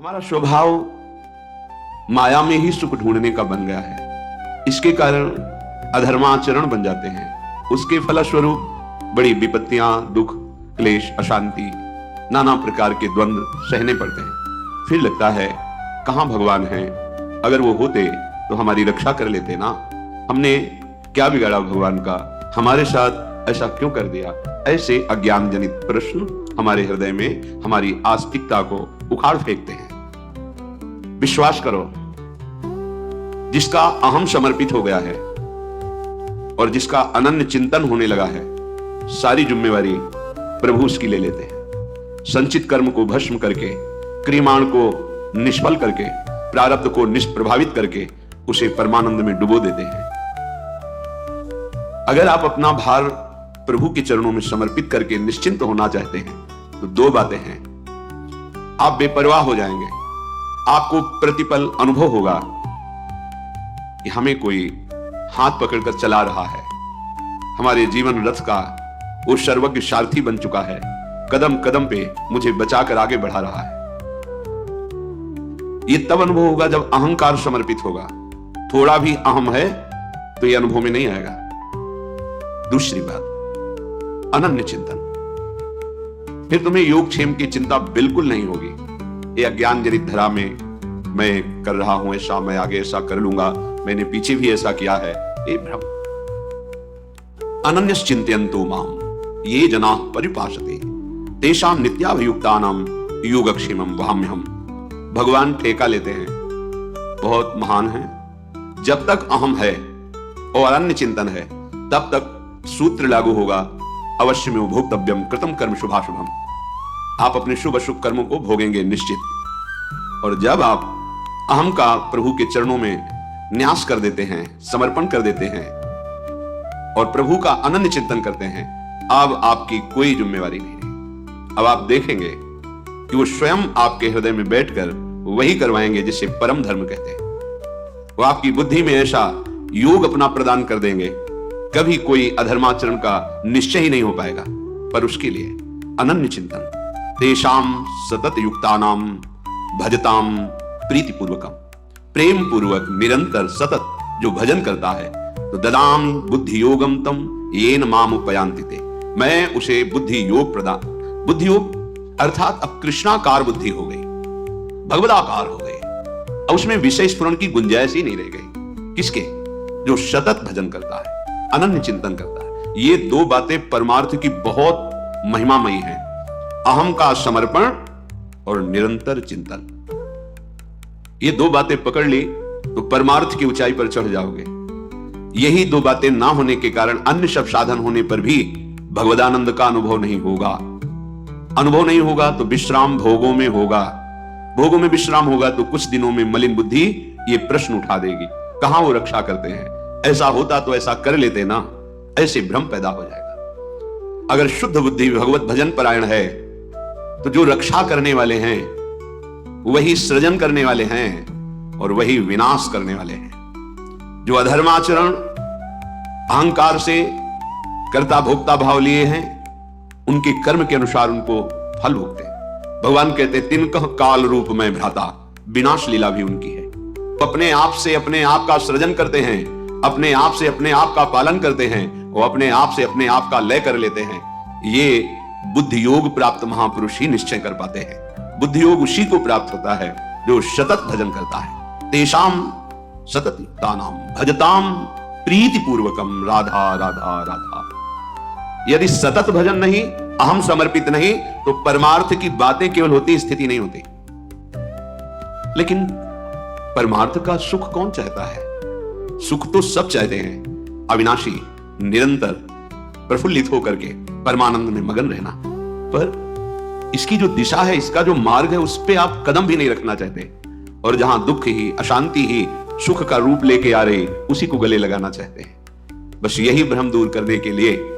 हमारा स्वभाव माया में ही सुख ढूंढने का बन गया है। इसके कारण अधर्माचरण बन जाते हैं। उसके फलस्वरूप बड़ी विपत्तियां, दुख, क्लेश, अशांति, नाना प्रकार के द्वंद्व सहने पड़ते हैं। फिर लगता है कहां भगवान है, अगर वो होते तो हमारी रक्षा कर लेते ना। हमने क्या बिगाड़ा भगवान का, हमारे साथ ऐसा क्यों कर दिया। ऐसे अज्ञान जनित प्रश्न हमारे हृदय में हमारी आस्तिकता को उखाड़ फेंकते हैं। विश्वास करो, जिसका अहम समर्पित हो गया है और जिसका अनन्य चिंतन होने लगा है, सारी जिम्मेवारी प्रभु उसकी ले लेते हैं। संचित कर्म को भस्म करके, क्रियमाण को निष्फल करके, प्रारब्ध को निष्प्रभावित करके उसे परमानंद में डुबो देते हैं। अगर आप अपना भार प्रभु के चरणों में समर्पित करके निश्चिंत होना चाहते हैं तो दो बातें हैं। आप बेपरवाह हो जाएंगे, आपको प्रतिपल अनुभव होगा कि हमें कोई हाथ पकड़कर चला रहा है, हमारे जीवन रथ का वो सर्वज्ञ सारथी बन चुका है, कदम कदम पे मुझे बचाकर आगे बढ़ा रहा है। ये तब अनुभव होगा जब अहंकार समर्पित होगा। थोड़ा भी अहम है तो ये अनुभव में नहीं आएगा। दूसरी बात, अनन्य चिंतन। फिर तुम्हें योगक्षेम की चिंता बिल्कुल नहीं होगी। ये अज्ञान जनित धरा में मैं कर रहा हूं ऐसा, मैं आगे ऐसा कर लूंगा, मैंने पीछे भी ऐसा किया है, ये भ्रम। अनन्यस चिंतयन्तो माम ये जनाः परिपासते तेषां नित्याभियुक्तानां योगक्षेमं वहाम्यहम्। भगवान ठेका लेते हैं, बहुत महान है। जब तक अहम है और अनन्य चिंतन है तब तक सूत्र लागू होगा, अवश्य में भोक्तव्यम कृतम कर्म शुभाशुभम। आप अपने शुभ अशुभ कर्मों को भोगेंगे निश्चित। और जब आप अहम का प्रभु के चरणों में न्यास कर देते हैं, समर्पण कर देते हैं और प्रभु का अनन्य चिंतन करते हैं, अब आपकी कोई जिम्मेवारी नहीं रही। अब आप देखेंगे कि वो स्वयं आपके हृदय में बैठकर वही करवाएंगे जिसे परम धर्म कहते हैं। वो आपकी बुद्धि में ऐसा योग अपना प्रदान कर देंगे, कभी कोई अधर्माचरण का निश्चय ही नहीं हो पाएगा। पर उसके लिए अनन्य चिंतन, तेषाम सतत युक्तानां भजताम प्रीतिपूर्वकम, प्रेम पूर्वक निरंतर सतत जो भजन करता है, तो ददाम बुद्धि योगम तम येन माम उपयांति ते, मैं उसे बुद्धि योग प्रदान। बुद्धि योग अर्थात अब कृष्णाकार बुद्धि हो गई, भगवदाकार हो गई। अब उसमें विषय स्फुरण की गुंजाइश ही नहीं रह गई। किसके? जो सतत भजन करता है, अनन्य चिंतन करता है। ये दो बातें परमार्थ की बहुत महिमामयी हैं। अहम का समर्पण और निरंतर चिंतन। ये दो बातें पकड़ ली तो परमार्थ की ऊंचाई पर चढ़ जाओगे। यही दो बातें ना होने के कारण अन्य सब साधन होने पर भी भगवदानंद का अनुभव नहीं होगा। अनुभव नहीं होगा तो विश्राम भोगों में होगा। भोगों में विश्राम होगा तो कुछ दिनों में मलिन बुद्धि ये प्रश्न उठा देगी, कहां वो रक्षा करते हैं, ऐसा होता तो ऐसा कर लेते ना, ऐसे भ्रम पैदा हो जाएगा। अगर शुद्ध बुद्धि भगवत भजन परायण है तो जो रक्षा करने वाले हैं वही सृजन करने वाले हैं और वही विनाश करने वाले हैं। जो अधर्माचरण अहंकार से कर्ता भोक्ता भाव लिए हैं, उनके कर्म के अनुसार उनको फल भोगते हैं। भगवान कहते तिनकह काल रूप में भ्राता, विनाश लीला भी उनकी है। तो अपने आप से अपने आप का सृजन करते हैं, अपने आप से अपने आप का पालन करते हैं और अपने आप से अपने आप का लय कर लेते हैं। ये बुद्धि योग प्राप्त महापुरुष ही निश्चय कर पाते हैं। बुद्धि योग उसी को प्राप्त होता है जो सतत भजन करता है। तेषाम सतत युक्तानाम भजताम प्रीति पूर्वकम राधा राधा राधा। यदि सतत भजन नहीं, अहम समर्पित नहीं, तो परमार्थ की बातें केवल होती, स्थिति नहीं होती। लेकिन परमार्थ का सुख कौन चाहता है? सुख तो सब चाहते हैं, अविनाशी, निरंतर प्रफुल्लित होकर के परमानंद में मगन रहना। पर इसकी जो दिशा है, इसका जो मार्ग है, उस पे आप कदम भी नहीं रखना चाहते। और जहां दुख ही, अशांति ही सुख का रूप लेके आ रही, उसी को गले लगाना चाहते हैं। बस यही भ्रम दूर करने के लिए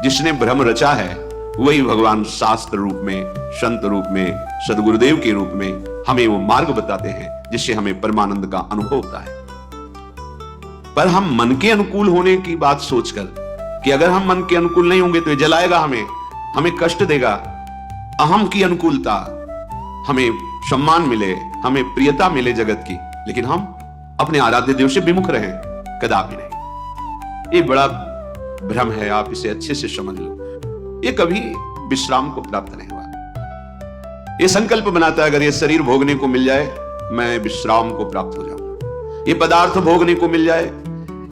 जिसने भ्रम रचा है वही भगवान शास्त्र रूप में, संत रूप में, सदगुरुदेव के रूप में हमें वो मार्ग बताते हैं जिससे हमें परमानंद का अनुभव होता है। पर हम मन के अनुकूल होने की बात सोचकर कि अगर हम मन के अनुकूल नहीं होंगे तो ये जलाएगा हमें कष्ट देगा, अहम की अनुकूलता हमें सम्मान मिले, हमें प्रियता मिले जगत की, लेकिन हम अपने आराध्य देव से विमुख रहें, कदापि नहीं। ये बड़ा भ्रम है, आप इसे अच्छे से समझ लो। ये कभी विश्राम को प्राप्त नहीं हुआ। ये संकल्प बनाता है, अगर ये शरीर भोगने को मिल जाए मैं विश्राम को प्राप्त हो जाऊंगा, ये पदार्थ भोगने को मिल जाए,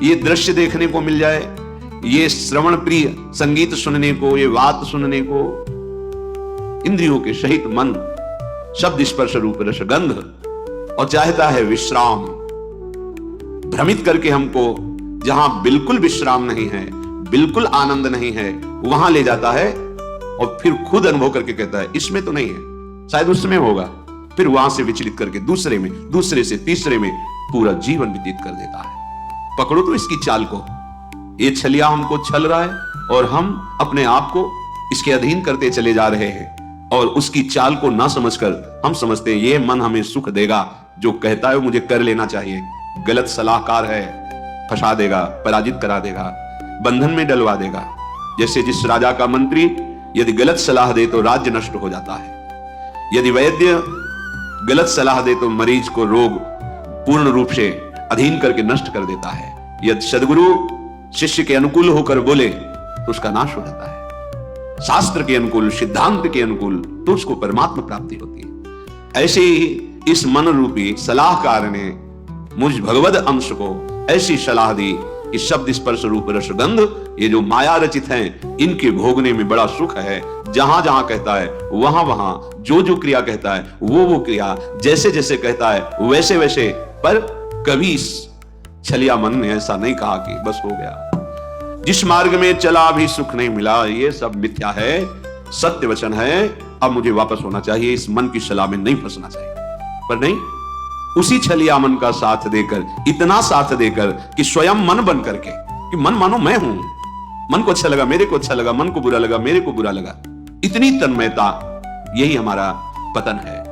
ये दृश्य देखने को मिल जाए, ये श्रवण प्रिय संगीत सुनने को, ये बात सुनने को, इंद्रियों के सहित मन शब्द स्पर्श रूप रस गंध, और चाहता है विश्राम, भ्रमित करके हमको जहां बिल्कुल विश्राम नहीं है, बिल्कुल आनंद नहीं है, वहां ले जाता है और फिर खुद अनुभव करके कहता है इसमें तो नहीं है, शायद उसमें होगा, फिर वहां से विचलित करके दूसरे में, दूसरे से तीसरे में पूरा जीवन व्यतीत कर देता है। पकड़ो तो इसकी चाल को। ये छलिया हमको छल रहा है और हम अपने आप को इसके अधीन करते चले जा रहे हैं, और उसकी चाल को ना समझकर हम समझते हैं ये मन हमें सुख देगा, जो कहता है वो मुझे कर लेना चाहिए। गलत सलाहकार है, फंसा देगा, पराजित करा देगा, बंधन में डलवा देगा। जैसे जिस राजा का मंत्री यदि गलत सलाह दे तो राज्य नष्ट हो जाता है, यदि वैद्य गलत सलाह दे तो मरीज को रोग पूर्ण रूप से अधीन करके नष्ट कर देता है, यदि सदगुरु शिष्य के अनुकूल होकर बोले तो उसका नाश हो जाता है, शास्त्र के अनुकूल, सिद्धांत के अनुकूल तो उसको परमात्मा प्राप्ति होती है। ऐसे ही इस मन रूपी सलाहकार ने मुझ भगवद अंश को ऐसी सलाह दी कि शब्द स्पर्श रूप रस गंध, ये जो माया रचित हैं, इनके भोगने में बड़ा सुख है। जहां जहां कहता है वहां वहां, जो जो क्रिया कहता है वो क्रिया, जैसे जैसे कहता है वैसे वैसे। पर कभी इस छलिया मन ने ऐसा नहीं कहा कि बस हो गया, जिस मार्ग में चला भी सुख नहीं मिला, ये सब मिथ्या है, सत्य वचन है, अब मुझे वापस होना चाहिए, इस मन की सलाह में नहीं फंसना चाहिए। पर नहीं, उसी छलिया मन का साथ देकर, इतना साथ देकर कि स्वयं मन बन करके, कि मन मानो मैं हूं, मन को अच्छा लगा मेरे को अच्छा लगा, मन को बुरा लगा मेरे को बुरा लगा, इतनी तन्मयता, यही हमारा पतन है।